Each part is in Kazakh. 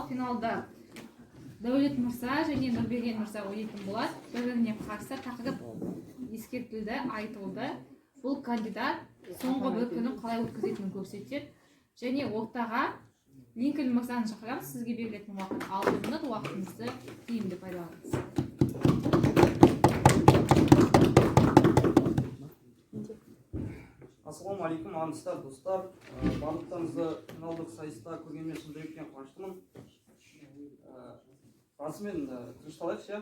ал финалда Дәулет Мырза және Нұрберген Мырза ойнайтын болады. Бір-біріне қарсы тақырып ескертілді, айтылды. Бұл кандидат соңғы бір күні қалай өткізетінін көрсетеді. Және ортаға Линкольн Мырзаны шақырамыз, сізге берілетін уақыт 6 минут, уақытыңызды тиімді пайдаланыңыз. Ассалаумағалейкум, армысыздар достар. Барлықтарыңызды финалдық сайыста көргенмен шын жүректен қуаныштымын. Расымен дұрысталайықшы.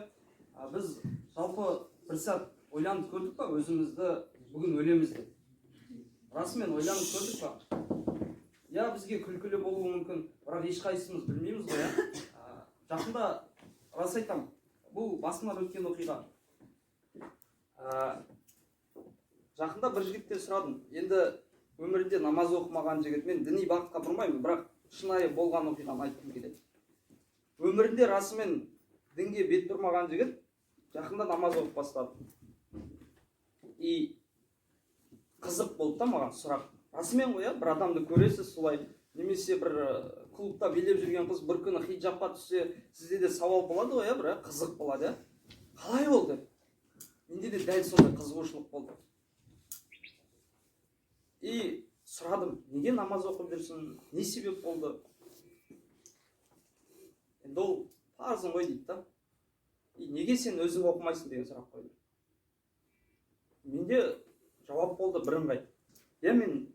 Біз жалпы бір сәт ойланып көрдік па өзімізді бүгін өлеміз деп? Расымен ойланып көрдік па? Я бізге күлкілі болуы мүмкін, бірақ ешқайсымыз білмейміз ғой, жақында рас айтам, бұл басымнан өткен оқиға. Жақында бір жігіттен сұрадым. Енді өмірінде намаз оқымаған жігіт, мен діни бағытқа бұрмаймын, бірақ шынайы болған оқиғаны айтқым келеді. Өмірінде расымен дінге бет бұрмаған жігіт жақында намаз оқып бастады. И қызық болды да маған сұрақ. Расымен ғой, бір адамды көресіз солай, немесе бір клубта билеп жүрген қыз бір күні хиджабқа түссе, сізде де сауал болады ғой, бір қызық болады. Қалай болды? Менде де дәл сондай қызығушылық болды. И сұрадым, неге намаз оқып жүрсің, не себеп болды? Енді ол парызың ғой дейді да. И неге сен өзің оқымайсың деген сұрақ қойды. Менде жауап болды бірыңғай. Мен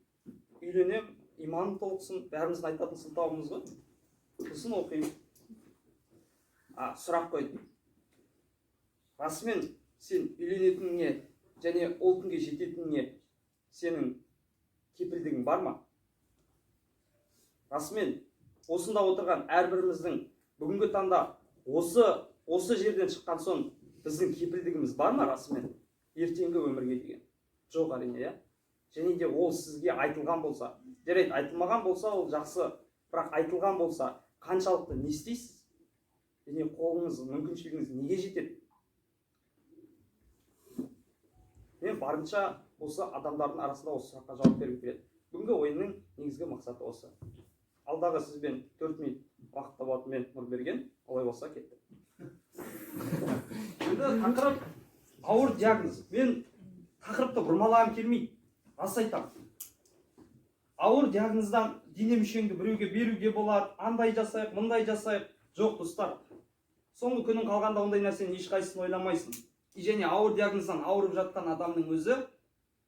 үйленем, иманым толықсын, бәріміздің айтатын сылтауымыз ғой. Сосын оқимын. Сұрақ қойды. Расымен сен үйленетініңе және ол күнге жететініңе сенің кепілдігің бар ма? Расымен осында отырған әрбіріміздің бүгінгі таңда осы жерден шыққан соң біздің кепілдігіміз бар ма расымен? Ертеңгі өмірге деген. Жоқ әрине, я? Және де ол сізге айтылған болса, жарайды, айтылмаған болса ол жақсы, бірақ айтылған болса, қаншалықты не істейсіз? Және қолыңыз, мүмкіншілігіңіз неге жетеді? Мен барынша осы адамдардың арасында осы сұраққа жауап беріп келеді. Бүгінгі ойынның негізгі мақсаты осы. Алдағы сізбен 4 минут уақытта болады, мен Нұрберген, олай болса кетті. Енді тақырып ауыр диагноз. Мен тақырыпты бұрмалағым келмейді. Рас айтам. Ауыр диагноздан дене мүшеңді біреуге беруге болады, андай жасайық, мындай жасайық. Жоқ, достар. Соңғы күнің қалғанда ондай нәрсені ешқайсысын ойламайсың. Және ауыр диагноздан ауырып жатқан адамның өзі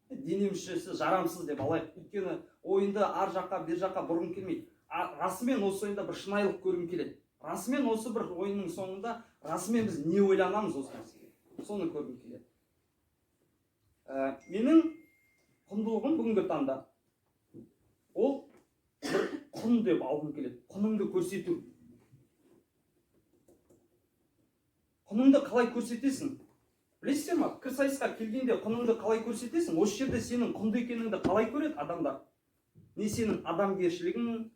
дене мүшесі жарамсыз деп алайық. Өйткені ойынды ар жаққа, бер жаққа бұрғым келмейді. Расымен осы ойында бір шынайылық көргім келеді. Расымен осы бір ойынның соңында расымен біз не ойланамыз осы нәрсеге? Соны көргім келеді. Менің құндылығым бүгінгі таңда ол бір құн деп алғым келеді. Құныңды көрсету. Құныңды қалай көрсетесің? Білесіздер ма? Пікірсайысқа келгенде құныңды қалай көрсетесің? Осы жерде сенің құнды екеніңді қалай көреді адамдар? Не сенің адамгершілігің,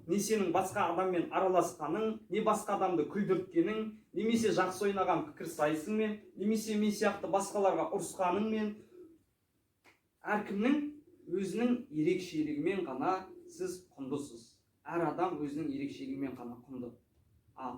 не сенің басқа адаммен араласқаның, не басқа адамды күлдірткенің, немесе жақсы ойнаған пікірсайысыңмен, немесе мен сияқты басқаларға ұрысқаныңмен. Әркімнің өзінің ерекшелігімен ғана сіз құндысыз. Әр адам өзінің ерекшелігімен ғана құнды.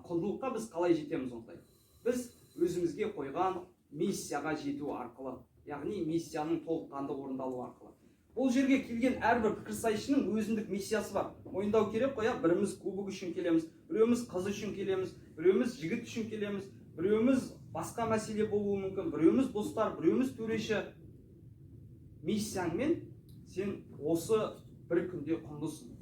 Құндылыққа біз қалай жетеміз ондай? Біз өзімізге қойған миссияға жету арқылы, яғни миссияның толыққанды орындалу арқылы. Бұл жерге келген әрбір пікірсайысшының өзіндік миссиясы бар. Мойындау керек қой, біріміз кубок үшін келеміз, біреуміз қыз үшін келеміз, біреуміз жігіт үшін келеміз, біреуміз басқа мәселе болуы мүмкін, біреуміз достар, біреуміз төреші. Миссияңмен сен осы бір күнде құндысың.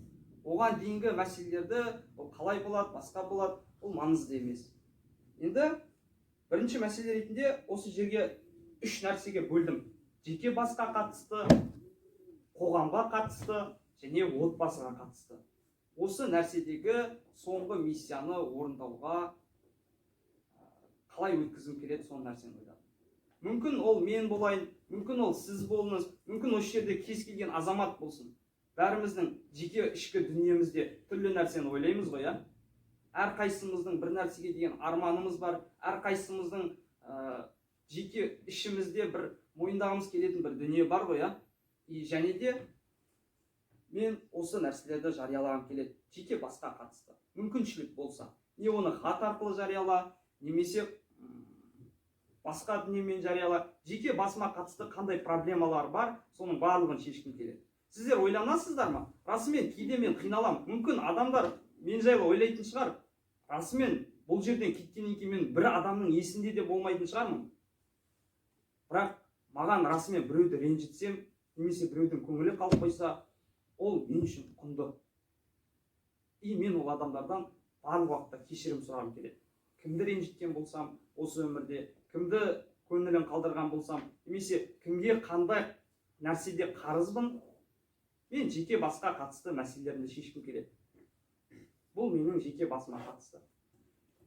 Оған дейінгі мәселелерді қалай болады, басқа болады, ол маңызды емес. Енді бірінші мәселе ретінде осы жерге 3 нәрсеге бөлдім. Жеке басқа қатысты, қоғамға қатысты және отбасыға қатысты. Осы нәрседегі соңғы миссияны орындауға қалай өткізім келеді, соны нәрсені ойладым. Мүмкін ол мен болайын, мүмкін ол сіз болыңыз, мүмкін осы жерде кез келген азамат болсын. Бәріміздің жеке ішкі дүниемізде түрлі нәрсені ойлаймыз ғой, я? Әрқайсымыздың бір нәрсеге деген арманымыз бар, әрқайсымыздың жеке ішімізде бір мойындағымыз келетін бір дүние бар ғой, я? Және де мен осы нәрселерді жариялағым келеді, жеке басқа қатысты. Мүмкіншілік болса, не оны хат арқылы жарияла, немесе басқа дүниемен жарияла, жеке басыма қатысты қандай проблемалар бар, соның барлығын шешкім келеді. Сіздер ойланасыздар ма? Расымен кейде мен қиналам. Мүмкін адамдар мен жайлы ойлайтын шығар. Расымен бұл жерден кеткеннен кейін мен бір адамның есінде де болмайтын шығармын. Бірақ маған расымен біреуді ренжітсем, немесе біреудің көңілі қалып қойса, ол мен үшін құнды. И мен ол адамдардан барлық уақытта кешірім сұрағым келеді. Кімді ренжіткен болсам, осы өмірде, кімді көңілін қалдырған болсам, немесе кімге қандай нәрседе қарызбын, мен жеке басқа қатысты мәселелерді шешкім келеді. Бұл менің жеке басыма қатысты.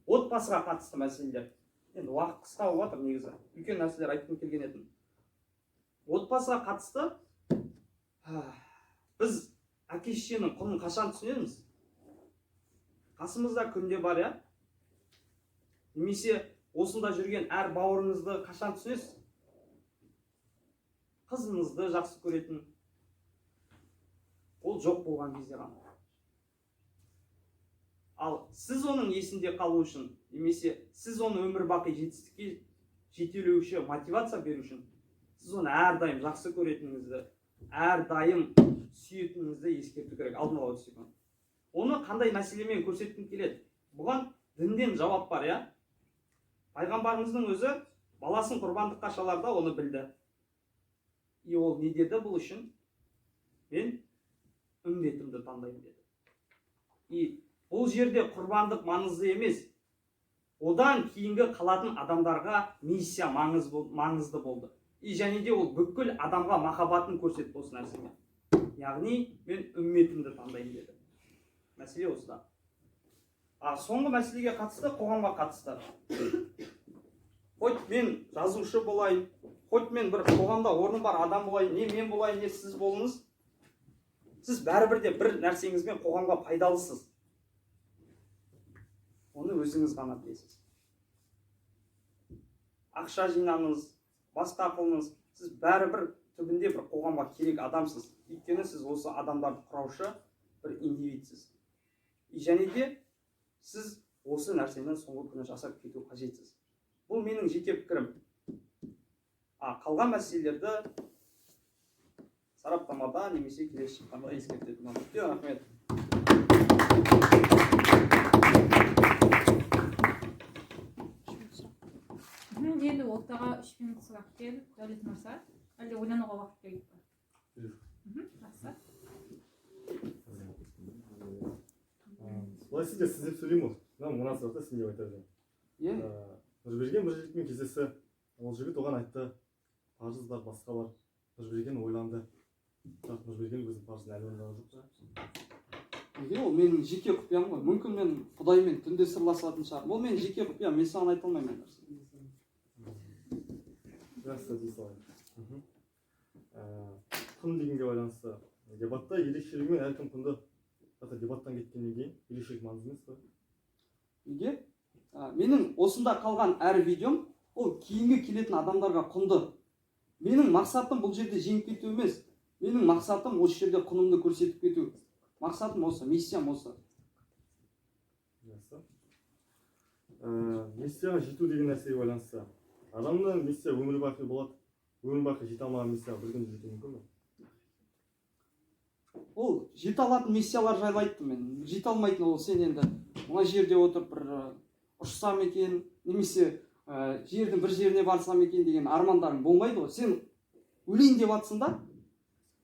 Отбасыға қатысты мәселелер. Енді уақыт қысқа болып жатыр негізі. Үлкен нәрселер айтқым келген едім. Отбасыға қатысты біз әке-шешенің құнын қашан түсінеміз? Қасымызда күнде бар, я? Немесе осында жүрген әр бауырыңызды қашан түсінесіз? Қызыңызды жақсы көретін, ол жоқ болған кезде ғана. Ал сіз оның есінде қалу үшін, немесе сіз оны өмір бақи жетістікке жетелеу үшін, мотивация беру үшін, сіз оны әрдайым жақсы көретініңізді, әрдайым сүйетініңізді ескерту керек. Алдын ала өтсек. Оны қандай мәселемен көрсеткім келеді? Бұған дінден жауап бар, я? Пайғамбарымыздың өзі баласын құрбандыққа шаларда оны білді. И ол не деді бұл үшін? Мен үмбетімді таңдаймын деді. И бұл жерде құрбандық маңызды емес. Одан кейінгі қалатын адамдарға миссия маңызды болды. И және де ол бүкіл адамға махаббатын көрсетті осы нәрсемен. Яғни мен үмбетімді таңдаймын деді. Мәселе осыда. Соңғы мәселеге қатысты, қоғамға қатысты. Хоть мен жазушы болайын, хоть мен бір қоғамда орны бар адам болайын, не мен болайын, не сіз болыңыз, сіз бәрібірде бір нәрсеңізбен қоғамға пайдалысыз. Оны өзіңіз ғана білесіз. Ақша жинаңыз, басқа қылыңыз, сіз бәрібір түбінде бір қоғамға керек адамсыз. Өйткені сіз осы адамдарды құраушы бір индивидсіз. Және де сіз осы нәрсені соңғы күні жасап кету қажетсіз. Бұл менің жеке пікірім. Қалған мәселелерді сараптамада немесе келесі шыққанда ескертетін. Рахмет. Енді ортаға 3 минут сұрақ келді, Дәулет мырза. Әлде ойлануға уақыт керек пе? Жақсы. Былай сізге сіз деп сөйлеймін ғой. Мына сұрақта сіз деп айтар едім. Нұрберген бір жігітпен кездесті. Ол жігіт оған айтты, парыз бар, басқа бар. Нұрберген ойланды. Бірақ Нұрберген өзінің парызын әлі орындаған жоқ. Неге ол менің жеке құпиям ғой. Мүмкін мен Құдаймен түнде сырласатын шығармын. Ол менің жеке құпиям, мен саған айта алмаймын. Жақсы, дей салайын. Құн дегенге байланысты. Дебатта ерекшелігімен әркім құнды. Дебаттан кеткеннен кейін ерекшелік маңызды емес қой. Неге? Менің осында қалған әр видеом, ол кейінгі келетін адамдарға құнды. Менің мақсатым бұл жерде жеңіп кету емес. Менің мақсатым осы жерде құнымды көрсетіп кету. Мақсатым осы, миссиям осы. Жақсы. Миссияға жету деген нәрсеге байланысты. Адамның миссия өмір бақи болады. Өмір бақи жете алмаған миссияға бір күнде жету мүмкін бе? Ол жете алатын миссиялар жайлы айттым мен. Жете алмайтын ол сен енді мына жерде отырып бір ұшсам екен, немесе жердің бір жеріне барсам екен деген армандарың болмайды ғой. Сен өлейін деп жатсың да,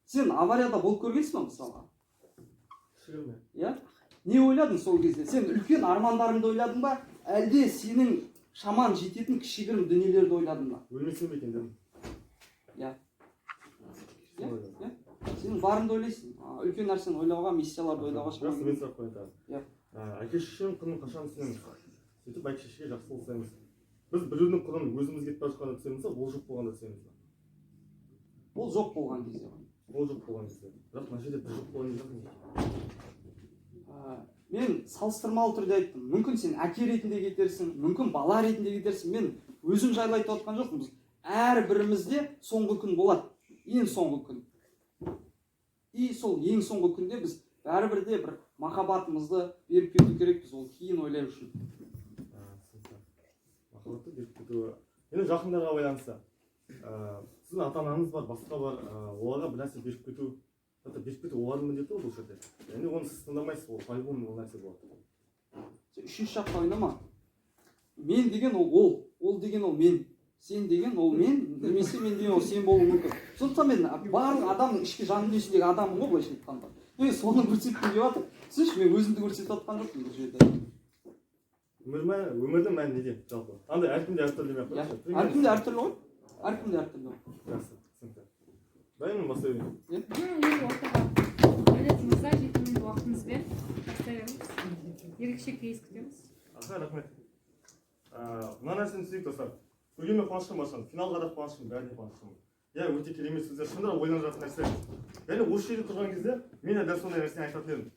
сен аварияда болып көргенсің ба мысалға? Шүгірме. Иә? Не ойладың сол кезде? Сен үлкен армандарыңды ойладың ба, әлде сенің шаман жететін кішігірім дүниелерді ойладың ба? Өлмесем бе екен дедім. Иә. Сен барыңды ойлайсың. Үлкен нәрсені ойлауға, миссияларды ойлауға шаман. Жақсы, мен сұрақ қояйын. Әке-шешенің құнын қашан түсінеміз? Сөйтіп әке-шешеге жақсы болсаңыз. Біз біреудің құнын өзіміз кетіп бара жатқанда түсеміз ба, ол жоқ болғанда түсеміз ба? Ол жоқ болған кезде. Ол жоқ болған кезде. Бірақ мына жерде бір жоқ болған кезде. Мен салыстырмалы түрде айттым. Мүмкін сен әке ретінде кетерсің, мүмкін бала ретінде кетерсің. Мен өзім жайлы айтып отқан жоқпын. Әр бірімізде соңғы күн болады. Ең соңғы күн. и сол ең соңғы күнде біз бәрібір де бір махаббатымызды беріп кету керекпіз, ол кейін ойлау үшін. Махаббатты беріп кету енді жақындарға байланысты. Сіздің ата-анаңыз бар, басқа бар, оларға бір нәрсе беріп кету, беріп кету олардың міндеті бұл жерде. Яғни оны сіз тыңдамайсыз, ол по-любому ол нәрсе болады. Үшінші жаққа ойнама. Мен деген ол деген ол мен. Сен деген ол мен, немесе мен деген ол сен болуы мүмкін. Сондықтан мен барлық адамның ішкі жан дүниесіндегі адаммын ғой, былайша айтқанда. Мен соны көрсеткім келіп жатыр. Түсінші, мен өзімді көрсетіп жатқан жоқпын бұл жерде. Өмірдің мәні неде жалпы? Андай әркімде әртүрлі ме? Әркімде әртүрлі ғой. Әркімде әртүрлі ғой. Жақсы, түсінікті. Дайынмын, бастай берейін. Енді ортаға Дәулет мырза 7 минут уақытыңызбен бастай беріңіз. Ерекше кейс күтеміз. Рахмет. Мына нәрсені түсінейік достар. Көргенмен қуаныштымын басқан, финалға да қуаныштымын, бәріне қуаныштымын. Иә, өте керемет сөздер, шындап ойланып жатқан нәрсе. Яғни осы жерде тұрған кезде мен дәл сондай нәрсені айтатын едім.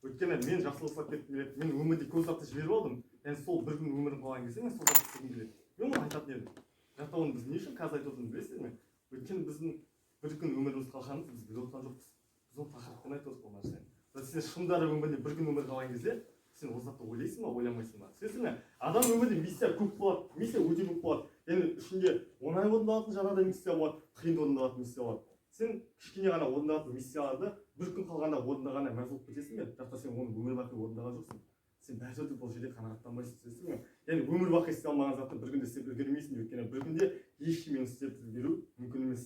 Өйткені мен жақсылық жасап кеткім келеді, мен өмірде көп затты жіберіп алдым. Яғни сол бір күн өмірім қалған кезде мен сол затты істегім келеді. Мен оны айтатын едім. Бірақ оны біз не үшін қазір айтып отырмыз білесіздер ме? Өйткені біздің бір күн өміріміз қалғанын біз біліп отырған жоқпыз. Біз оны тақырыппен айтып отырмыз бұл нәрсені. Сен шындары өмірде бір күн өмір қалған кезде сен ол затты ойлайсың ба, ойламайсың ба? Түсінесің бе? Адам өмірде миссия көп болады, миссия өте көп болады. Яғни ішінде оңай орындалатын жаңағыдай миссия болады, қиын орындалатын миссия болады. Сен кішкене ғана орындалатын миссияларды бір күн қалғанда орындағаннан мәз болып кетесің бе? Бірақ та сен оны өмір бақи орындаған жоқсың. Сен бәр жерде бұл жерде қанағаттанбайсың, түсінесің бе? Яғни өмір бақи істей алмаған затты бір күнде істеп үлгермейсің, өйткені бір күнде ештеңені істеп үлгеру мүмкін емес.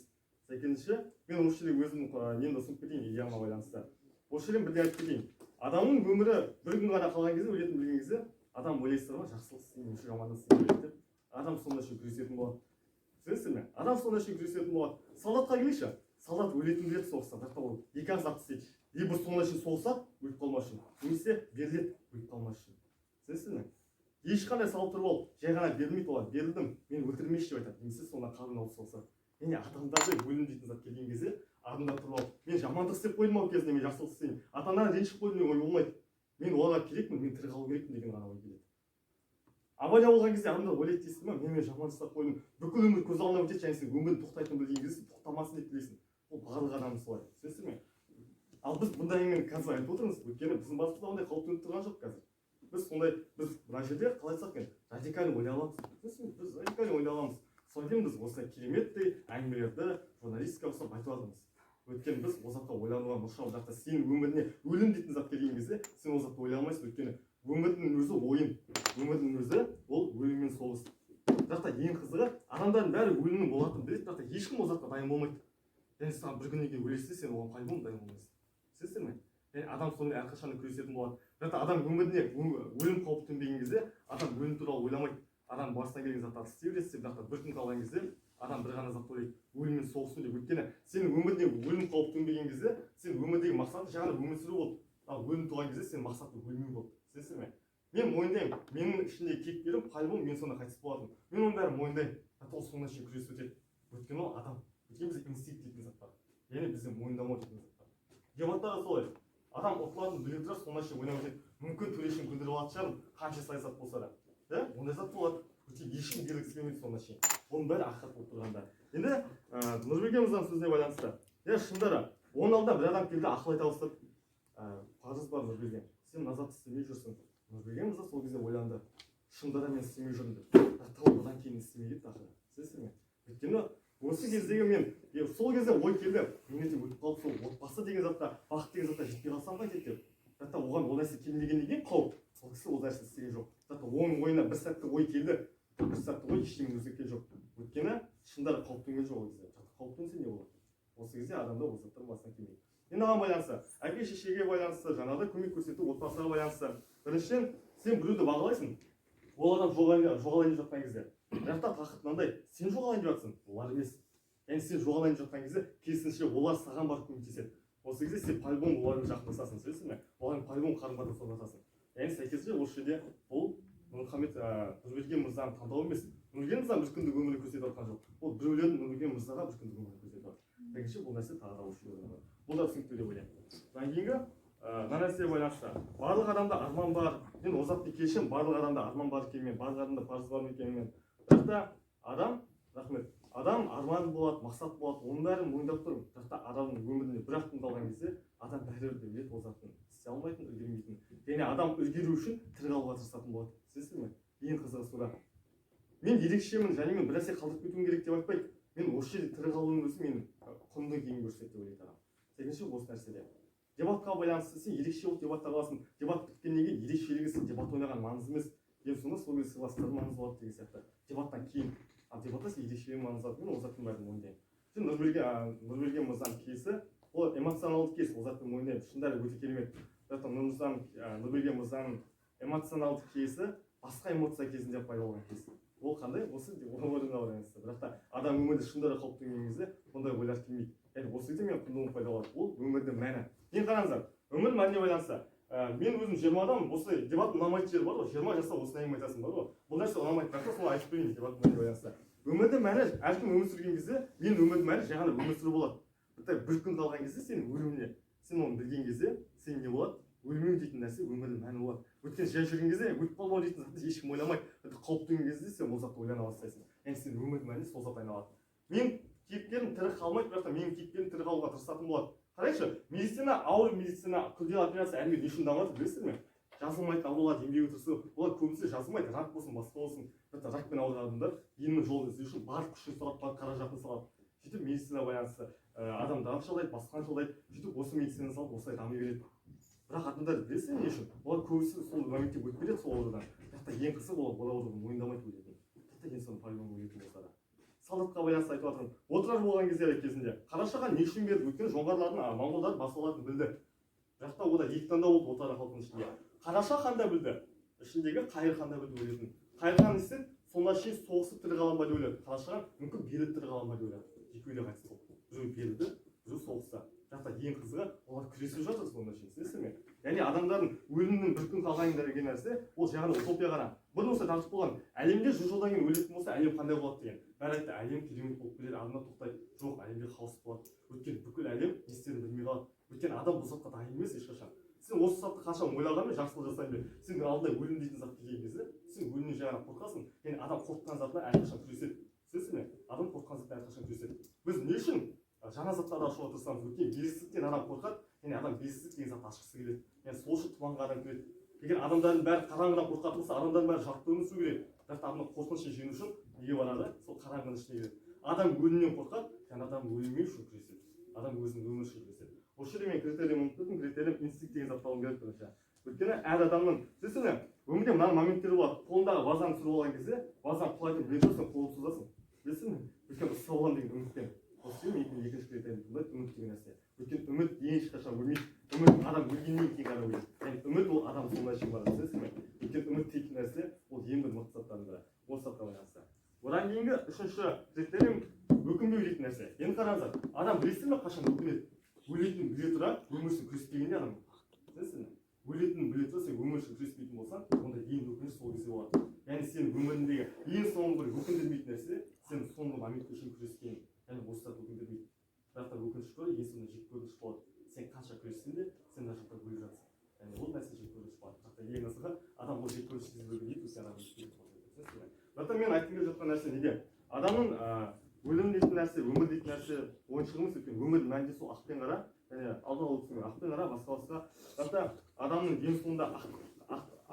Сәйкесінше мен осы жерде өзімнің немді ұсынып кетейін идеяма байланысты. Осы жерден бірден айтып кетейін. Адамның өмірі бір күн ғана қалған кезде, өлетінін білген кезде, адам ойлайсыздар ма, жақсылық істеймін, жамандық істеймін деп. Адам сонда үшін күресетін болады. Түсінесіздер ме? Адам сонда үшін күресетін болады. Солдатқа келейікші. Солдат өлетін біледі соғыста, бірақ та ол екі ақ затты істейді. Либо сонда үшін соғысады, өліп қалмас үшін, немесе беріледі, өліп қалмас үшін. Түсінесіздер ме? Ешқандай салып тұрып алып, жай ғана берілмейді, олар берілдім, мен өлтірмейінші деп айтады. Немесе сонда қабын алып соғысады. Яғни адамдарды өлім дейтін зат келген кезде алдында тұрып алып, мен жамандық істеп қойдым ау кезінде, мен жақсылық істеймін. Ата-анадан ренжіп қойдым деген ой болмайды. Мен оларға керекпін, мен тірі қалу керекпін деген ғана ой келеді. Авария болған кезде адамдар ойлайды дейсің ба, мен жаман істеп қойдым, бүкіл өмір көз алдына өтеді, және сен өмірді тоқтайтынын білген кезде тоқтамасын деп тілейсің. Ол барлық адам солай, түсінесіздер ме? Ал біз бұндай әңгімені қазір айтып отырмыз, өйткені біздің басымызда ондай қауіп төніп тұрған жоқ қазір. Біз мына жерде қалай айтсақ екен, радикаль ойлай аламыз. Түсінесіз, біз радикаль ойлай аламыз. Сондықтан біз осындай кереметтей әңгімелерді журналистика ұстап айтып жатырмыз. Өйткені біз ол затқа ойлануға мұршау жақта сенің өміріне өлім дейтін зат келген кезде сен ол затты ойлай алмайсың, өйткені өмірдің өзі ойын, өмірдің өзі ол өлім мен соғыс. Бірақ та ең қызығы, адамдардың бәрі өлімнің болатынын біледі, бірақ та ешкім ол затқа дайын болмайды. Яғни саған бір күннен кейін өлесің, сен оған по-любому дайын болмайсың. Түсінесіздер ме? Яғни адам сонымен әрқашан күресетін болады. Бірақ та адам өміріне өлім қаупі төнбеген кезде адам өлім туралы ойламайды. Адам басына келген заттарды істей береді, бірақ та бір күн қалған кезде адам бір ғана затты ойлайды, өлім мен соғысу деп. Өйткені сенің өмірде өлім қаупі төнбеген кезде сен өмірдегі мақсатың жай ғана өмір сүру болды. Ал өлім туған кезде сенің мақсатың өлмеу болды. Түсінесіздер ме? Мен мойындаймын, менің ішінде кейіпкерім по-любому мен сонда қайтыс болатынмын. Мен оның бәрін мойындаймын. Бірақ ол соңына шейін күресіп өтеді. Өйткені ол адам. Өйткені бізде инстинкт дейтін зат бар. Яғни бізде мойындамау дейтін зат бар. Геоматтағы солай. Адам ұтылатынын біле тұра соңына шейін ойнап өтеді. Мүмкін төрешін күндіріп алатын шығармын, қанша саясат болса да. Да? Ондай зат болады. Өйткені ешкім бергісі келмейді соңына шейін. Оның бәрі ақиқат болып тұрғанда. Енді Нұрбеке мырзаның сөзіне байланысты. Иә, шындары, оның алдында бір адам келді, ақыл айта бастады. Парыз бар Нұрбеке, сен мына затты істемей жүрсің. Нұрбеке мырза сол кезде ойланды. Шындары мен істемей жүрмін деп. Бірақ одан кейін істемей кетті ақыры. Түсінесіздер ме? Өйткені осы кездегі мен сол кезде ой келді, мен де өтіп қалып сол отбасы деген затқа, бақыт деген затқа жетпей қалсам қайтеді деп. Бірақ та оған ол нәрсе келмегеннен кейін қауіп. Сол кісі ол нәрсені істеген жоқ. Бірақ та оның ойына бір сәтті ой келді. Бір сәтті ой ештеңе өзгерген жоқ. Өйткені шындары қауіп төнген жоқ ол кезде. Қауіп төнсе не болады? Осы кезде адамда ол заттар басына келмейді. Енді оған байланысты, әке шешеге байланысты, жаңағыдай көмек көрсету, отбасыға байланысты. Біріншіден, сен біреуді бағалайсың, ол адам жоғалайын деп жатқан кезде. Бірақ та тақырып мынандай, сен жоғалайын деп жатсың, олар емес. Яғни сен жоғалайын деп жатқан кезде, керісінше олар саған барып көмектеседі. Осы кезде сен по-любому олармен жақындасасың, түсінесің бе? Олармен по-любому қарым-қатынас орнатасың. Яғни сәйкесінше осы жерде бұл Нұрмұхамед Нұрберген мырзаның таңдауы емес. Нұрберген мырза бір күндік өмірін көрсетіп жатқан жоқ. Ол біреулердің Нұрберген мырзаға бір күндік өмірін көрсетіп жатыр. Екінші бұл нәрсе тағы да осы жерде. Бұл да түсінікті деп ойлаймын. Одан кейінгі мына нәрсеге байланысты. Барлық адамда арман бар. Мен ол затты келісемін, барлық адамда арман бар екенмен, барлық адамда парыз бар екенмен. Бірақ та адам, рахмет, адам арман болады, мақсат болады, оның бәрін мойындап тұрмын. Бірақ та адамның өмірінде бір ақ күн қалған кезде айтуға тырысатын болады. Түсінесіздер ме? Ең қызығы сонда. Мен ерекшемін және мен бір нәрсе қалдырып кетуім керек деп айтпайды. Мен осы жерде тірі қалуымның өзі менің құнды екенін көрсетеді деп ойлайды адам. Секінші осы нәрседе. Дебатқа байланысты сен ерекше болып дебатта қаласың. Дебат біткеннен кейін ерекшелігі сен дебат ойнаған маңызды емес. Ең соңында сол кезде сыйластықтардың маңызы болады деген сияқты. Дебаттан кейін, ал дебатта сен ерекшелігің маңызды алады. Мен ол заттың бәрін мойындаймын. Сен Нұрберген мырзаның кейсі ол эмоционалды кейс, ол затты мойындаймын. Шынында өте керемет. Нұрберген мырзаның эмоционалды кейсі басқа эмоция кезінде пайда болған кейс. Ол қандай? Осы ойына байланысты. Бірақ та адам өмірде шындары қалып төнген кезде ондай ойлар келмейді. Яғни осы кезде мен құндылығым пайда болады. Ол өмірдің мәні. Мен қараңыздар, өмір мәніне байланысты. Мен өзім 20-дамын, осы дебат ұнамайтын жері бар ғой, 20 жаста осы әңгіме айтасың бар ғой. Бұл нәрсе ұнамайды, бірақ соны айтып берейін дебаттың мәніне байланысты. Өмірдің мәні, әркім өмір сүрген кезде, мен өмірдің мәні жай ғана өмір сүру болады. Бір күн қалған кезде сен өліміне, сен оны білген кезде, сен не болады? Өлмеу дейтін нәрсе өмірдің мәні болады. Өткен жай жүрген кезде өтіп қалмау дейтін затты ешкім ойламайды. Қауіп төнген кезде сен ол затты ойлана бастайсың. Яғни сен өмірдің мәні сол зат айналады. Мен кейіпкерім тірі қалмайды, бірақ та менің кейіпкерім тірі қалуға тырысатын болады. Қарайшы, медицина, ауыр медицина, күрделі операция әлемде не үшін дамыды білесіздер ме? Жазылмайтын аурулар емдеуге тырысу, олар көбісі жазылмайды, рак болсын, басқа болсын. Бірақ ракпен ауырған адамдар емнің жолын іздеу үшін барлық күшін салады, барлық қаражатын салады. Сөйтіп медицина байланысты адамдар ақшалайды, басқа ақшалайды. Сөйтіп осы медицина салып осылай дами береді. Бірақ адамдар білесіздер не үшін? Олар көбісі сол моментте өтіп кетеді сол аурудан. Бірақ та ең қызығы олар ауруды мойындамайды өлетін. Тіпті ең соңында полигонға өлетін болса да. Солдатқа байланысты айтып жатырмын. Отырар болған кезінде Қарашаға не үшін берді? Өйткені жоңғарлардың, монғолдардың басып алатынын білді. Бірақ та ода екі таңдау болды Отырар халқының ішінде. Қараша хан да білді, ішіндегі Қайыр хан да білді өлетінін. Қайыр хан істеді, соңына шейін соғысып тірі қалам ба деп ойлады. Қараша хан мүмкін берді тірі қалам ба деп ойлады. Екеуі де қайтыс болды. Біреу берді, біреу соғыста. Бірақ та ең қызығы олар күресіп жатыр соңына шейін. Түсінесіздер ме? Яғни адамдардың өлімнің бір күн қалғаны деген нәрсе ол жай ғана утопия ғана. Бұрын осылай тартып болған. Әлемде 100 жылдан кейін өлетін болса әлем қандай болады деген. Бәрі айтты, әлем керемет болып келеді, адамдар тоқтайды. Жоқ, әлемде хаос болады. Өйткені бүкіл әлем не істерін білмей қалады. Өйткені адам бұл затқа дайын емес ешқашан. Сен осы затты қанша ойлағанмен жақсылық жасайын бе? Сен алдында өлім дейтін зат келген кезде сен өлімнен жай ғана қорқасың. Яғни адам қорыққан затына әрқашан күреседі. Түсінесіз ме? Адам қорыққан затына әрқашан күреседі. Біз не үшін жаңа заттарды ашуға тырысамыз? Өйткені белгісіздіктен адам қорқады. Яғни адам белгісіздік деген затты ашқысы келеді. Яғни сол үшін тұманға адам кіреді. Егер адамдардың бәрі қараңғыдан қорқатын болса, адамдардың бәрі жарықта өмір сүру керек. Бірақ та адамның қорқынышын жеңу үшін неге барады? Сол қараңғының ішіне кіреді. Адам өлімнен қорқады, яғни адам өлмеу үшін күреседі. Адам өзінің өмірі үшін күреседі. Осы жерде мен критериум ұмытып, критериум инстинкт деген затты алуым керек бірінші. Өйткені әр адамның, түсінесіз ме? Өмірде мына моменттер болады. Қолындағы вазаны түсіріп алған кезде, вазаны құлайтып біле тұрсың, қолын созасың. Білесіз ме? Өйткені ұстап аламын деген үмітпен. Осы екінші критериум үміт деген нәрсе. Өйткені үміт ешқашан өлмейді. Үміт адам өлгеннен кейін ғана өледі. Яғни үміт ол адам соңына шейін барады, түсінесіз ме? Өйткені үміт дейтін нәрсе ол ең бір мықты заттардың бірі. Осы затқа байланысты. Одан кейінгі үшінші критериум өкінбеу дейтін нәрсе. Енді қараңыздар, адам білесіздер ме қашан өкінеді? Өлетінін біле тұра өмір үшін күреспегенде адам. Түсінесіз ме? Өлетінін біле тұра сен өмір үшін күреспейтін болсаң, онда ең өкініш сол кезде болады. Яғни сен өміріндегі ең соңғы бір өкіндірмейтін нәрсе сен соңғы момент үшін күрескен. Яғни осы зат өкіндірмейді. Бірақ та өкініш көрі ең соңында жек көрініш болады. Сен қанша күрессең де сен мына жақта өліп жатсың. Яғни ол нәрсе жек көрініш болады. Бірақ та ең асығы адам ол жек көрініш сезбеуге дейді, сен адам бірақ та мен айтқым келіп жатқан нәрсе неге? Адамның өлім дейтін нәрсе, өмір дейтін нәрсе ойыншық емес, өйткені өмірдің мәнінде сол ақ пен қара, және алдын ала түсінген ақ пен қара, басқа. Бірақ та адамның ең соңында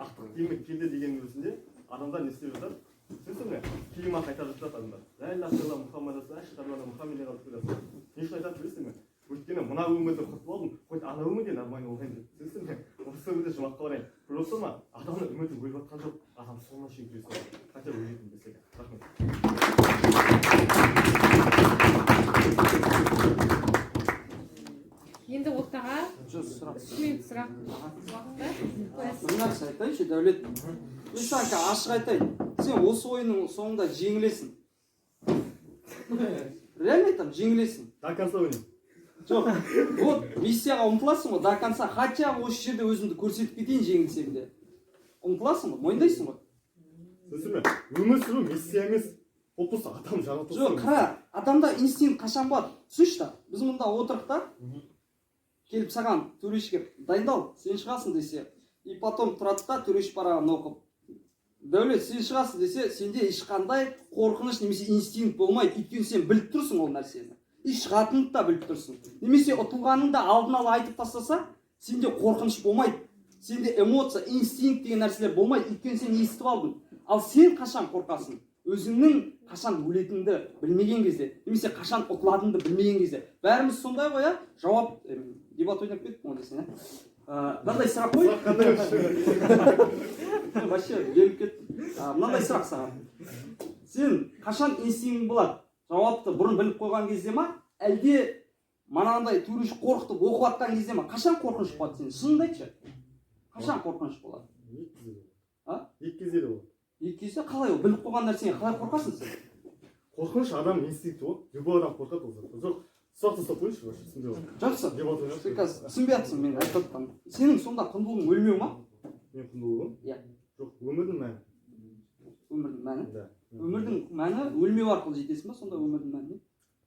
ақтық киімі келді дегеннің өзінде адамдар не істеп жатады? Түсінесіз ме? Киімі қайтарып жатады адамдар. Ла иляха илlalloh Мұхаммад расулуллах Мұхаммед расулуллах. Не үшін айтады білесіз ме? Өйткені мына өмірді құртып алдым, хоть ана өмірде нормально болайын деп. Түсінесіз ме? Осы өмірде жұмаққа барайын. Просто ма адамның үміті өліп жатқан жоқ, адам соңына шейін күреседі. Хотя өлетін десек. Рахмет. Енді Оттаға сұрақ бір нәрсе айтайыншы, Дәулет. Мен саған ашық айтайын. Сен осы ойынның соңында жеңілесің. Реально айтамын, жеңілесің. До конца ойнайын. Жоқ, вот миссияға ұмтыласың ғой, до конца. Хотя осы жерде өзімді көрсетіп кетейін жеңілсем де. Ұмтыласың ғой, мойындайсың ғой. Түсінесіз ме? Өмір сүру миссия емес. Ол просто адам жаратылысы. Жоқ, қара, адамда инстинкт қашан болады? Түсінші, біз мұнда отырық та, келіп саған төрешіге дайындал, сен шығасың десе, и потом тұрады да төреш парағын оқып. Дәулет, сен шығасың десе, сенде ешқандай қорқыныш немесе инстинкт болмайды, өйткені сен біліп тұрсың ол нәрсені. И шығатынды да біліп тұрсың. Немесе ұтылғанын да алдын ала айтып тастаса, сенде қорқыныш болмайды. сенде эмоция, инстинкт деген нәрселер болмайды, өйткені сен естіп алдың. Ал сен қашан қорқасың? Өзіңнің қашан өлетініңді білмеген кезде, немесе қашан ұтылатыныңды білмеген кезде. Бәріміз сондай ғой, иә? Жауап дебат ойнап кеттік оны десең, иә? Мынандай сұрақ қой. Вообще беріп кеттім. Мынандай сұрақ саған. Сен қашан инстинктің болады? Жауапты бұрын біліп қойған кезде ма? Әлде манандай төреші қорқытып оқып атқан кезде ма? Қашан қорқыныш болады сен? Шыныңды айтшы. Қашан қорқыныш болады? Екі кезде де болады. Екі кезде қалай ол? Біліп қойған нәрсеге қалай қорқасың сен? Қорқыныш адам инстинкті ғой. Любой адам қорқады ол. Жоқ, сұрақты ұстап қойыңызшы, түсінбей отыр. Жақсы. Дебат ойнап. Сен қазір түсінбей жатсың мен айтып жатқаным. Сенің сонда құндылығың өлмеу ма? Мен құндылығым? Иә. Жоқ, өмірдің мәні. Өмірдің мәні? Да. Өмірдің мәні өлмеу арқылы жетесің ба? Сонда өмірдің мәніне?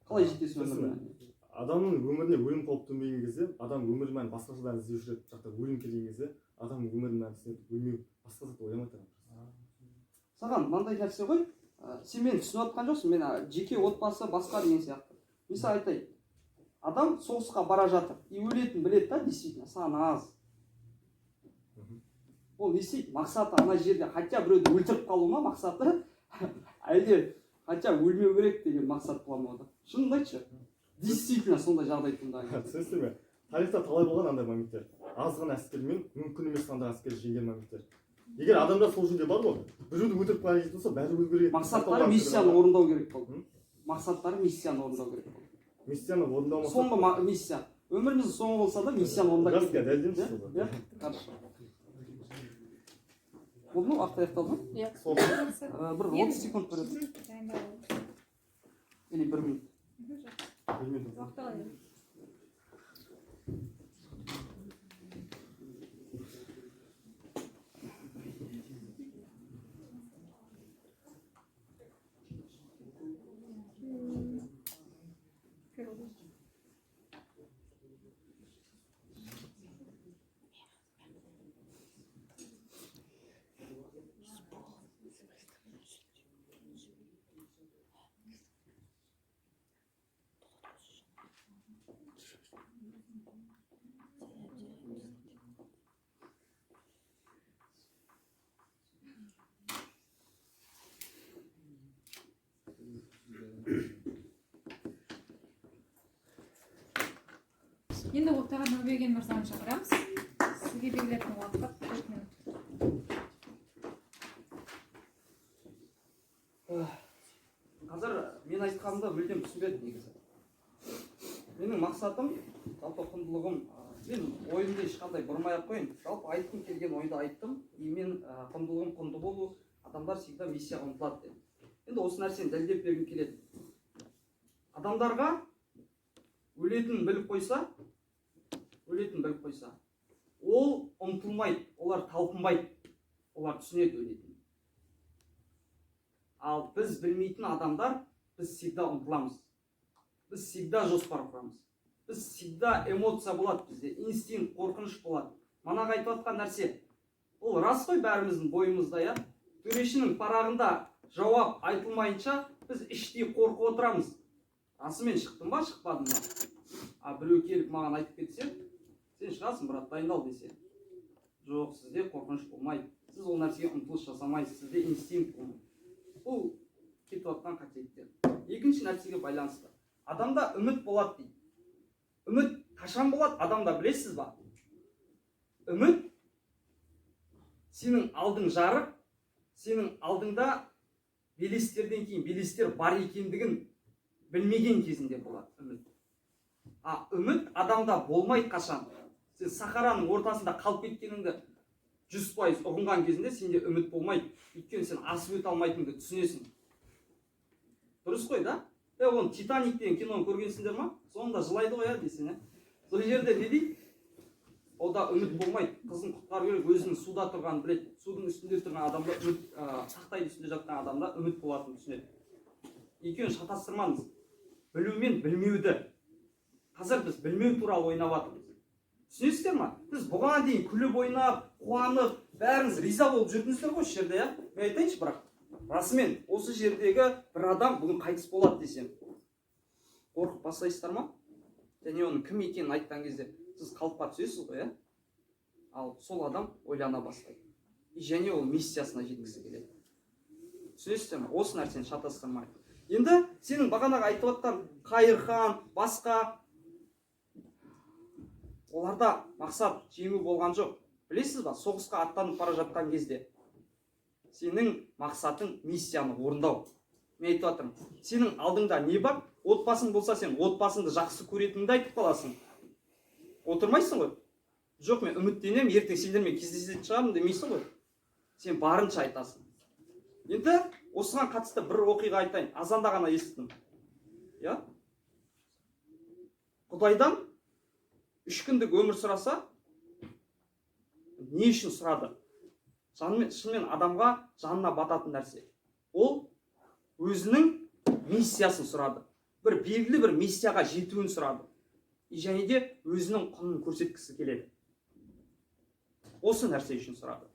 Қалай жетесің өмірдің мәніне? Адамның өміріне өлім қауіп төнбеген кезде, адам өмірдің мәнін басқашадан іздеуші еді, жақта өлім келген кезде, адам өмірдің мәнін түсінеді, өлмеу, басқа зат ойламайды. Саған мынандай нәрсе ғой, сен мені түсініп жатқан жоқсың, мен жеке отбасы басқа деген сияқты. Мысалы айтайын, адам соғысқа бара жатыр, и өлетінін біледі да, действительно, саған аз. Ол не істейді? Мақсаты ана жерде хотя біреуді өлтіріп қалу ма мақсаты? Әлде хотя өлмеу керек деген мақсат бола ма ода? Шынымды айтшы. Действительно сондай жағдай туындаған. Түсінесіздер ме? Тарихта талай болған андай моменттер. Аз ғана әскермен мүмкін емес қандай әскер жеңген моменттер. Егер адамдар сол жүзде бар ғой, біреуді өлтіріп қала кететін болса, бәрі өлу керек. Мақсаттары миссияны орындау керек болды. Мақсаттары миссияны орындау керек болды. Миссияны орындамаса. Соңғы миссия. Өміріміздің соңы болса да миссияны орындау керек. Дәлдеміз. Хорошо. Болды ма? Уақыт аяқталды ма? Иә. Бір 30 секунд береді. Или 1 минут. Уақыт алайын. Енді ортаға Нұрберген мырзаны шақырамыз. Сізге берілетін уақыт 4 минут. Қазір мен айтқанымды мүлдем түсінбедім негізі. Менің мақсатым, жалпы құндылығым, мен ойымды ешқандай бұрмай ақ қойын. Жалпы айтқым келген ойды айттым. И мен құндылығым құнды болу, адамдар всегда миссияға ұмтылады дедім. Енді осы нәрсені дәлелдеп бергім келеді. Адамдарға өлетінін біліп қойса, ол ұмтылмайды, олар талпынбайды, олар түсінеді өлетінін. Ал біз білмейтін адамдар, біз всегда ұмтыламыз. Біз всегда жоспар құрамыз. Біз всегда эмоция болады бізде, инстинкт, қорқыныш болады. Манағы айтып жатқан нәрсе, ол рас қой бәріміздің бойымызда, иә? Төрешінің парағында жауап айтылмайынша, біз іштей қорқып отырамыз. Расымен шықтым ба, шықпадым ба? Біреу келіп маған айтып кетсе, сен шығасың, брат, дайындал десе. Жоқ, сізде қорқыныш болмайды. Сіз ол нәрсеге ұмтылыс жасамайсыз, сізде инстинкт болмайды. Бұл кетіп жатқан қателіктер. Екінші нәрсеге байланысты. Адамда үміт болады дейді. Үміт қашан болады? Адамда білесіз ба? Үміт сенің алдың жарық, сенің алдыңда белестерден кейін белестер бар екендігін білмеген кезінде болады үміт. Үміт адамда болмайды қашан. Сен сахараның ортасында қалып кеткеніңді 100% ұғынған кезінде сенде үміт болмайды. Өйткені сен асып өте алмайтыныңды түсінесің. Дұрыс қой, да? Оны Титаник деген киноны көргенсіңдер ма? Соңында жылайды ғой, десең, сол жерде не дейді? Ода үміт болмайды. Қызын құтқару керек, өзінің суда тұрғанын біледі. Судың үстінде тұрған адамда үміт, тақтайдың үстінде жатқан адамда үміт болатынын түсінеді. Екеуін шатастырмаңыз. Білу мен білмеуді. Қазір біз білмеу туралы ойнап жатырмыз. Түсінесіздер ма? Біз бұған дейін күліп ойнап, қуанып, бәріңіз риза болып жүрдіңіздер ғой осы жерде, иә? Мен айтайыншы, бірақ расымен осы жердегі бір адам бүгін қайтыс болады десем, қорқып бастайсыздар ма? Және оның кім екенін айтқан кезде сіз қалыпқа түсесіз ғой, иә? ал сол адам ойлана бастайды және ол миссиясына жеткісі келеді. Түсінесіздер ме? Осы нәрсені шатастырмайды. Енді сенің бағанағы айтып жатқан Қайырхан, басқа оларда мақсат жеңу болған жоқ. Білесіз ба? Соғысқа аттанып бара жатқан кезде сенің мақсатың миссияны орындау. Мен айтып жатырмын. Сенің алдыңда не бар? Отбасың болса, сен отбасыңды жақсы көретініңді айтып қаласың. Отырмайсың ғой? Жоқ, мен үміттенемін, ертең сендермен кездесетін шығармын демейсің ғой? Сен барынша айтасың. Енді осыған қатысты бір оқиға айтайын. Азанда ғана естідім. Я? Құдайдан 3 күндік өмір сұраса, не үшін сұрады? Шынымен адамға жанына бататын нәрсе. Ол өзінің миссиясын сұрады. Бір белгілі бір миссияға жетуін сұрады. Және де өзінің құнын көрсеткісі келеді. Осы нәрсе үшін сұрады.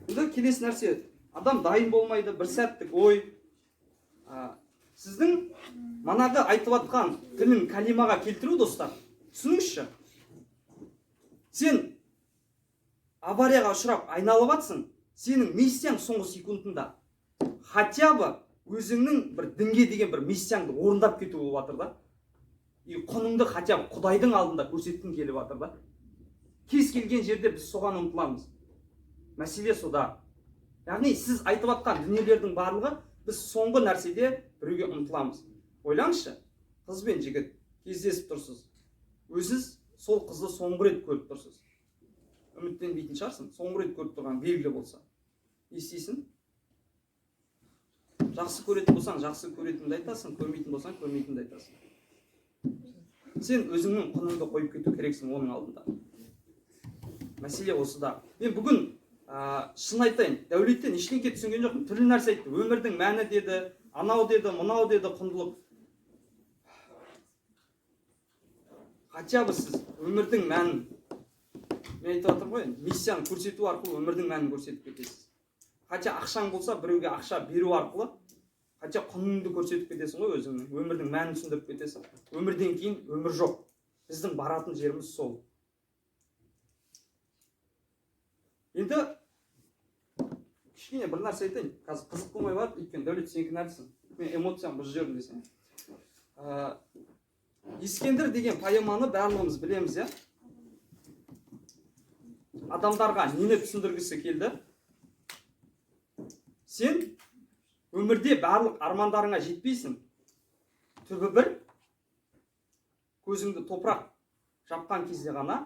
Енді келесі нәрсе, адам дайын болмайды, бір сәттік ой. Сіздің манағы айтып атқан тілін калимаға келтіру, достар, түсініңізші. Сен аварияға ұшырап айналып атсың, сенің миссияң соңғы секундында хотя бы өзіңнің бір дінге деген бір миссияңды орындап кету болып жатыр да. И құныңды хотя бы Құдайдың алдында көрсеткің келіп жатыр да. Кез келген жерде біз соған ұмтыламыз. Мәселе сода. Яғни сіз айтып жатқан дүниелердің барлығы біз соңғы нәрседе біреуге ұмтыламыз. Ойлаңызшы, қыз бен жігіт кездесіп тұрсыз. Өзіңіз сол қызды соңғы рет көріп тұрсыз. Үміттенбейтін шығарсың, соңғы рет көріп тұрған белгілі болса. Не істейсің? Жақсы көретін болсаң, жақсы көретінді айтасың, көрмейтін болсаң, көрмейтінді айтасың. Сен өзіңнің құныңды қойып кету керексің оның алдында. Мәселе осыда. Мен бүгін шын айтайын, Дәулеттен ештеңке түсінген жоқпын. Түрлі нәрсе айтты. Өмірдің мәні деді, анау деді, мынау деді, құндылық. Хотя бы сіз өмірдің мәнін, мен айтып жатырмын ғой, миссияны көрсету арқылы өмірдің мәнін көрсетіп кетесіз. Хотя ақшаң болса, біреуге ақша беру арқылы, хотя құныңды көрсетіп кетесің ғой өзіңнің, өмірдің мәнін түсіндіріп кетесің. Өмірден кейін өмір жоқ. Біздің баратын жеріміз сол. Енді кішкене бір нәрсе айтайын. Қазір қызық болмай барып, өйткені Дәулет сенікі нәрсің. Мен эмоциям бұз жерім десең. Ескендір деген поэманы барлығымыз білеміз, я? Адамдарға нені түсіндіргісі келді? Сен өмірде барлық армандарыңа жетпейсің. Түбі бір, көзіңді топырақ жапқан кезде ғана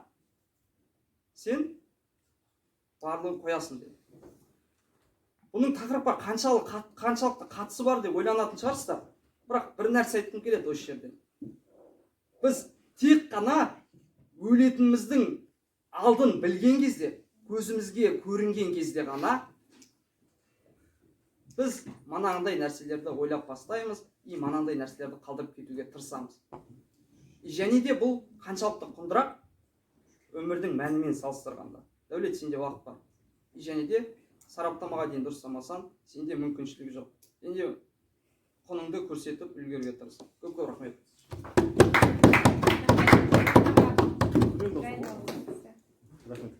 сен барлығын қоясың деді. Бұның тақырыпқа қаншалықты қатысы бар деп ойланатын шығарсыздар. Бірақ бір нәрсе айтқым келеді осы жерде. Біз тек қана өлетініміздің алдын білген кезде, көзімізге көрінген кезде ғана біз манағындай нәрселерді ойлап бастаймыз, и манағындай нәрселерді қалдырып кетуге тырысамыз. Және де бұл қаншалықты құндырақ өмірдің мәнімен салыстырғанда. Дәулет, сенде уақыт бар. Және де сараптамаға дейін дұрыстамасаң, сенде мүмкіншілік жоқ. Енді құныңды көрсетіп үлгеруге тырыс. Көп рахмет. Рахмет.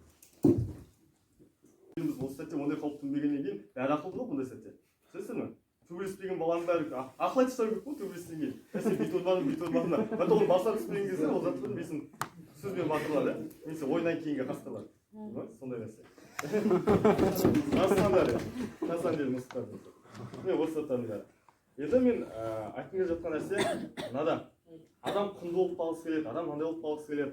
Осы сәтте ондай қалып түнбегеннен кейін бәрі ақылды ғой бұндай сәтте. Түсінесің ме? Төбелеспеген баланың бәрі ақыл айтып тастау керек қой төбелестен кейін. Сен бүйтіп орнадың. Мен оған басар түспеген кезде ол зат білмейсің сөзбен батырылады. Немесе ойынан кейінге қасқалар. Сондай нәрсе. На самом деле мысықтар. Мен осы заттардың бәрі. Енді мен айтқым келіп жатқан нәрсе мынада. Адам құнды болып қалғысы келеді, адам мынандай болып қалғысы келеді.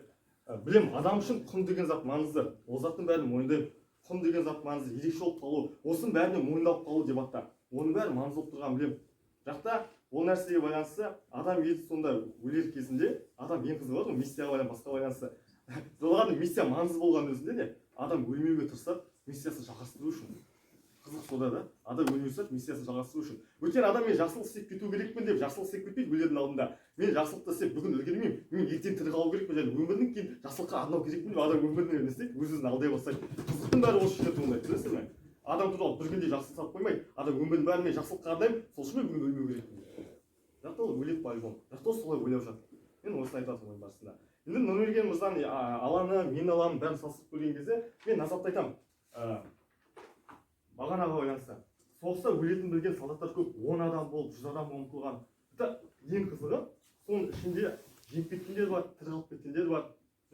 Білем, адам үшін құн деген зат маңызды. Ол заттың бәрін мойындаймын. Құн деген зат маңызды, ерекше болып қалу, осының бәріне мойындалып қалу деп атта. Оның бәрі маңызды болып тұрған білем. Жақта ол нәрсеге байланысты адам ел сонда өлер кезінде адам ең қызығы ғой, миссияға байланысты, басқа байланысты. Олардың миссия маңызды болған өзінде де адам өлмеуге тырысады, миссиясын жалғастыру үшін. Қызық сода да, адам өлмеуге тырысады, миссиясын жалғастыру үшін. Өйткені адам мен жақсылық істеп кету керекпін деп жақсылық істеп кетпейді өлердің алдында. Мен жақсылықты істеп бүгін үлгермеймін, мен ертең тірі қалу керекпін, және өмірдің кейін жақсылыққа арнау керекпін деп адам өміріне не істейді, өз-өзін алдай бастайды. Қызықтың бәрі осы жерде туындайды, білесіз ме? Адам туралы бір күнде жақсылық салып қоймайды, адам өмірдің бәріне жақсылыққа арнаймын, сол үшін мен бүгін өлмеу керекпін. Жақта ол өледі по-любому, жақта ол солай ойлап жатыр. мен осыны айтып жатырмын барысында. Енді Нұрберген мырзаның аланы, мен аламын, бәрін салыстырып көрген кезде мен назапты айтамын. Бағанаға байланысты. Соғыста өлетін білген солдаттар көп, 10 адам болып, 100 адам ұмтылған. Ең қызығы, соның ішінде жеңіп кеткендер бар, тірі қалып кеткендер бар.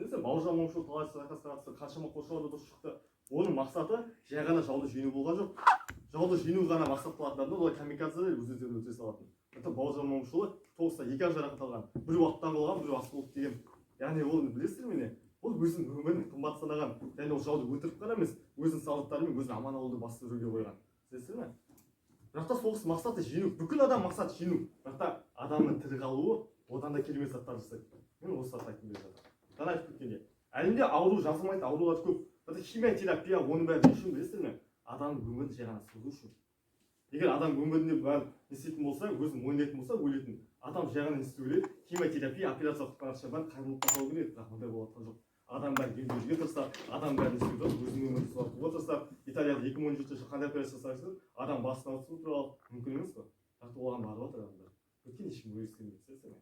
Бауыржан Момышұлы талай сайқасқа қатысты, қаншама қоршауда дұрыс шықты. Оның мақсаты жай ғана жауды жеңу болған жоқ. Жауды жеңу ғана мақсат қылатындар, олар камикадзе өздерін өлтіре салатын. Бауыржан Момышұлы соғыста 2 жарақат алған, біреу аттан қалған, біреу ас болып деген. Яғни ол білесіздер ме? Ол өзінің өмірін қымбат санаған, және ол жауды өлтіріп қана емес, өзінің солдаттарымен өзін аман алуды басты рөлге қойған. Білесіздер ме? Бірақ соғыс мақсаты жеңу, бүкіл адам мақсаты жеңу. Бірақ адамның тірі қалуы одан да керемет заттар жасайды. Мен осы затты айтқым келіп жатыр. Жаңа айтып кеткенде, әлемде ауру жазылмайды, аурулар көп. Химия, терапия, оның бәрі не үшін білесіздер ме? Адамның өмірін жай ғана созу үшін. Егер адам өмірінде бәрін істейтін болса, өзін мойындайтын болса, өлетін. Адам жай ғана не істеу керек? Химия, терапия, операция қылып бәрін қайырымдылық жасау керек, бірақ ондай болатын жоқ. Адам бәрін емдеуге тырысса, адам бәрін істеуді өзінің өмірін созуға тырысса. Италияда 2017 жылы қандай операция жасайсыз? Адам басына ауыртып тұрып, мүмкін емес қой. Бірақ оған барып жатыр адамдар. Өйткені ешкім өз істемейді.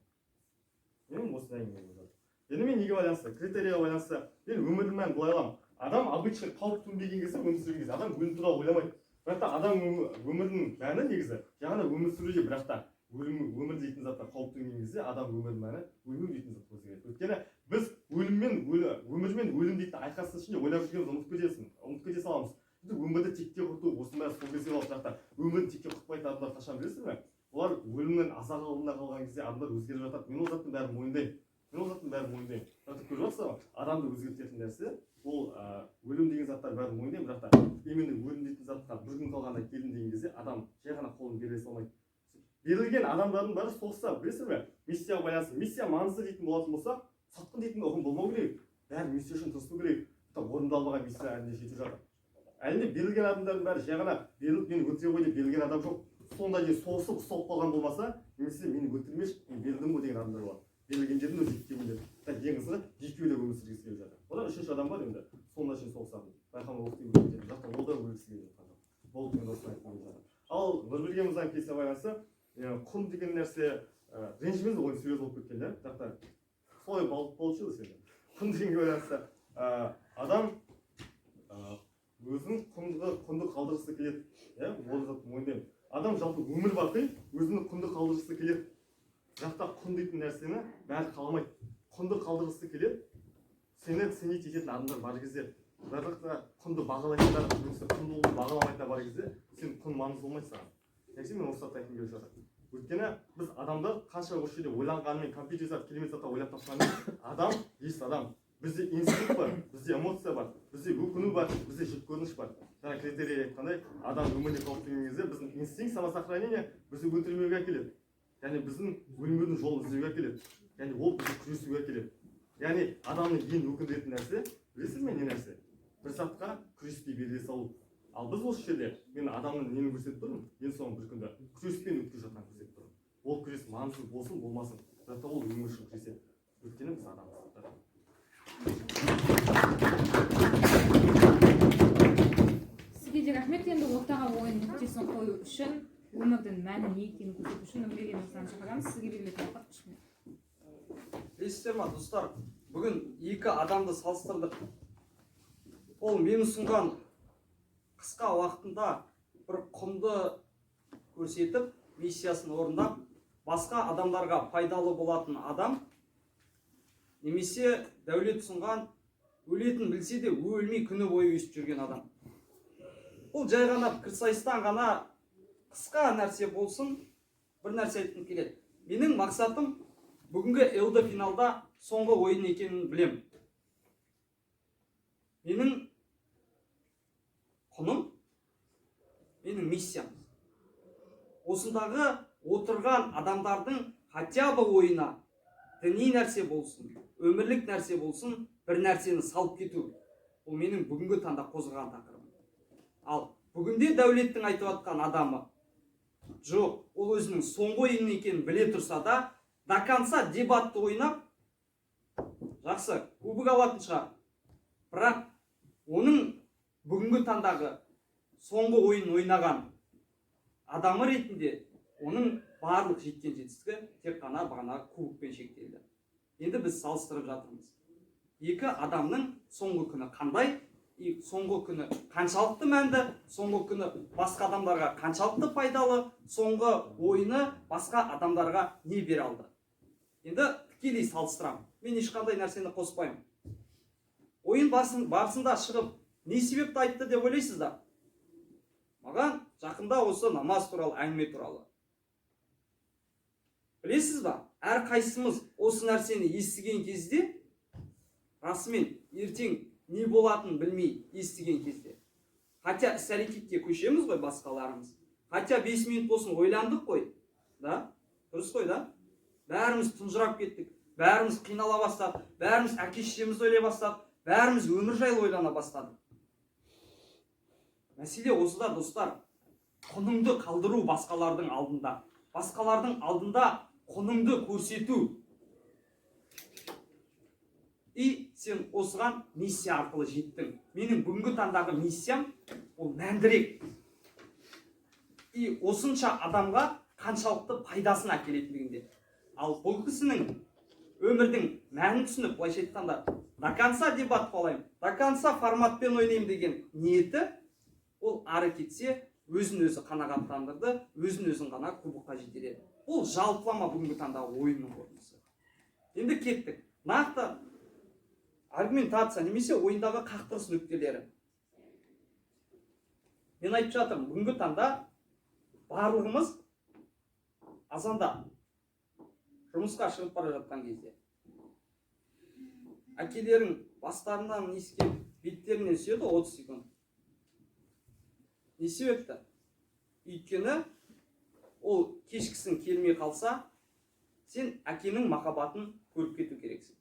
Менің осындай әңгімем бар. Енді мен неге байланысты? Критерийға байланысты. Мен өмірдің мәнін былай аламын. Адам обычный қауіп төнбеген кезде, өмір сүрген кезде адам өлім туралы ойламайды. Бірақ та адам өмірінің мәні негізі жаңа өмір сүруде, бірақ та өмір дейтін затта қауіп төнген кезде адам өмірінің мәні өлім дейтін затты өзгереді. Өйткені біз өмір мен өлім дейтін айқастың ішінде ойлап жүргенімізді ұмытып кете саламыз. Өмірді текке құрту, осындай сол кезде қалып, бірақ та өмірді текке құртпайтын адамдар қашан білесіз бе? Олар өлімнің азабы алдында қалған кезде адамдар өзгеріп жатады. Мен ол заттың бәрін мойындаймын. Бірақ көріп жатсыз ба? Адамды өзгертетін нәрсе ол өлім деген заттар бәрін мойындаймын, бірақ та именно өлім дейтін затқа бір күн қалғанда келдім деген кезде адам жай ғана қолын бере салмайды. Берілген адамдардың бәрі соғыста, білесіз бе? Миссияға байланысты. Миссия маңызды дейтін болатын болса, сатқын дейтін ұғым болмау керек. Бәрі миссия үшін тырысу керек. Орындалмаған миссия әлінде жетіп жатыр. Әлінде берілген адамдардың бәрі жай ғана беріліп мені өлтіре ғой деп берілген адам жоқ. Сонда дейін соғысып ұсталып қалған болмаса, немесе мені өлтірмеші, мен берілдім ғой деген адамдар бар. Берілгендердің өзі екеуінде. Ең қызығы екеуі де өмір сүргісі келіп жатыр. Одан үшінші адам бар енді. Сонда шейін соғысатын. Байқамай оқытып өтетін. Жақтан ол да өлгісі келіп жатқан жоқ. Болды, мен осыны айтқым келіп жатыр. Ал Нұрберген мырзаның кейсіне байланысты құн деген нәрсе ренжімеңіз, ойын серьез болып кеткен, да? Бірақ та солай получилось енді. Құн дегенге байланысты адам өзінің құнды қалдырғысы келеді. Ол затты мойындаймын. Адам жалпы өмір бақи өзінің құнды қалдырғысы келеді. Бірақ та құн дейтін нәрсені бәрі қаламайды. Құнды қалдырғысы келеді. Сені ететін адамдар бар кезде, бірақ та құнды бағалайтындар, немесе құндылықты бағаламайтындар бар кезде, сен құн маңызды болмайды саған. Нәтиже мен осы затты айтқым келіп жатыр. Өйткені біз адамдар қанша осы жерде ойланғанымен, компьютер зат, керемет затты ойлап тапқанымен, адам есть адам. Бізде инстинкт бар, бізде эмоция бар, бізде өкіну бар, бізде жеккөрініш бар. Жаңа критерий айтқандай, адам өміріне қауіп төнген кезде біздің инстинкт самосохранение бізді өлтірмеуге әкеледі. Яғни біздің өлмеудің жолын іздеуге әкеледі. Яғни ол бізді күресуге әкеледі. Яғни адамның ең өкіндіретін нәрсе, білесіз бе не нәрсе? Бір затқа күреспей беріле салу. Ал біз осы жерде мен адамның нені көрсетіп тұрмын, мен соның бір күнде күреспен өткізіп жатқанын көрсетіп тұрмын. Ол күрес маңызды болсын, болмасын, бірақ та ол өмір үшін күреседі. Өйткені біз адамбыз. Сізге де рахмет. Енді ортаға ойын нүктесін қою үшін, өмірдің мәні не екенін көрсету үшін Нұрберген мырзаны шақырамыз. Сізге берілетін уақыт 3 минут. Білесіздер ма, достар, бүгін екі адамды салыстырдық. Ол мен ұсынған қысқа уақытында бір құнды көрсетіп, миссиясын орындап, басқа адамдарға пайдалы болатын адам, немесе дәулет ұсынған өлетін білсе де өлмей күні бойы өсіп жүрген адам. Бұл жай ғана пікірсайыстан ғана қысқа нәрсе болсын, бір нәрсе айтқым келеді. Менің мақсатым бүгінгі ЛД финалда соңғы ойын екенін білем. Менің құным, менің миссиям. Осындағы отырған адамдардың хотя бы ойына діни нәрсе болсын, өмірлік нәрсе болсын, бір нәрсені салып кету. Бұл менің бүгінгі таңда қозғаған тақырыбым. Ал бүгінде дәулеттің айтып жатқан адамы жоқ, ол өзінің соңғы ойын екенін біле тұрса да, до конца дебатты ойнап, жақсы, кубок алатын шығар. Бірақ оның бүгінгі таңдағы соңғы ойын ойнаған адамы ретінде оның барлық жеткен жетістігі тек қана бағана кубокпен шектелді. Енді біз салыстырып жатырмыз. Екі адамның соңғы күні қандай, соңғы күні қаншалықты мәнді, соңғы күні басқа адамдарға қаншалықты пайдалы, соңғы ойыны басқа адамдарға не бере алды. Енді тікелей салыстырамын. Мен ешқандай нәрсені қоспаймын. Ойын барысында шығып, не себепті айтты деп ойлайсыздар? Маған жақында осы намаз туралы, әңгіме туралы. Білесіз ба? Әр қайсымыз осы нәрсені естіген кезде, расымен ертең не болатынын білмей естіген кезде. Хотя іс-әрекетке көшеміз ғой басқаларымыз. Хотя 5 минут болсын ойландық қой. Да? Дұрыс қой, да? Бәріміз тұнжырап кеттік. Бәріміз қинала бастадық. Бәріміз әке-шешемізді ойлай бастадық. Бәріміз өмір жайлы ойлана бастадық. Мәселе осыда, достар. Құныңды қалдыру басқалардың алдында. Басқалардың алдында құныңды көрсету. И сен осыған миссия арқылы жеттің. Менің бүгінгі таңдағы миссиям ол мәндірек. И осынша адамға қаншалықты пайдасын әкелетіндігінде. Ал бұл кісінің өмірдің мәнін түсініп, былайша айтқанда, до конца дебат қылайын, до конца форматпен ойнайым деген ниеті, ол ары кетсе өзін-өзі қанағаттандырды, өзін-өзін ғана кубокқа жетеледі. Ол жалпылама бүгінгі таңдағы ойынның қорытындысы. Енді кеттік. Нақты аргументация немесе ойындағы қақтығыс нүктелері. Мен айтып жатырмын, бүгінгі таңда барлығымыз азанда жұмысқа шығып бара жатқан кезде әкелерің бастарынан иіскеп беттерінен сүйеді 30 секунд. Не себепті? Өйткені ол кешкісін келмей қалса, сен әкенің махаббатын көріп кету керексің.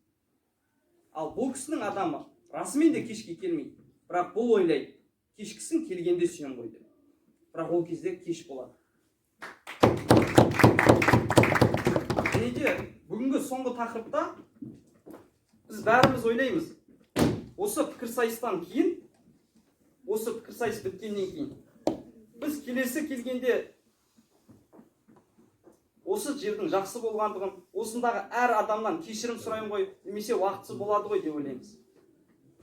Ал бұл кісінің адамы расымен де кешке келмейді. Бірақ бұл ойлайды, кешкісін келгенде сүйем ғой деп. Бірақ ол кезде кеш болады. Және де бүгінгі соңғы тақырыпта біз бәріміз ойлаймыз. Осы пікірсайыстан кейін, осы пікірсайыс біткеннен кейін, біз келесі келгенде осы жердің жақсы болғандығын, осындағы әр адамнан кешірім сұрайын ғой, немесе уақытсыз болады ғой деп ойлаймыз.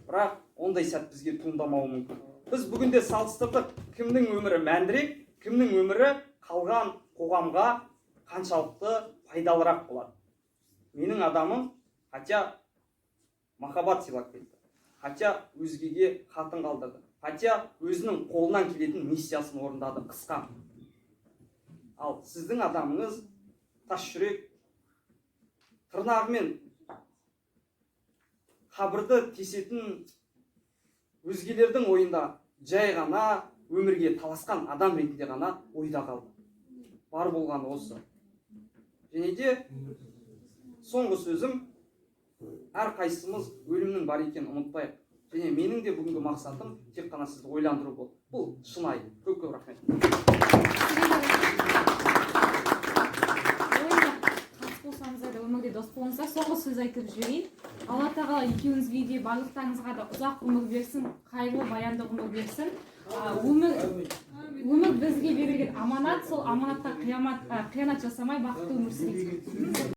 Бірақ ондай сәт бізге туындамауы мүмкін. Біз бүгінде салыстырдық, кімнің өмірі мәндірек, кімнің өмірі қалған қоғамға қаншалықты пайдалырақ болады. Менің адамым хотя махаббат сыйлап кетті, хотя өзгеге хатын қалдырды, хотя өзінің қолынан келетін миссиясын орындады, қысқа. Ал сіздің адамыңыз тас жүрек, тырнағымен қабірді тесетін өзгелердің ойында жай ғана өмірге таласқан адам ретінде ғана ойда қалды. Бар болғаны осы. Және де соңғы сөзім, әр қайсымыз өлімнің бар екенін ұмытпайық. Және менің де бүгінгі мақсатым тек қана сізді ойландыру болды. Бұл шынайы. Көп рахмет. Өмірде дос болыңыздар, соңғы сөз айтып жіберейін. Алла тағала екеуіңізге де барлықтарыңызға да ұзақ өмір берсін, қайырлы баянды өмір берсін. Өмір бізге берілген аманат, сол аманатқа қиянат жасамай бақытты өмір сүрейік.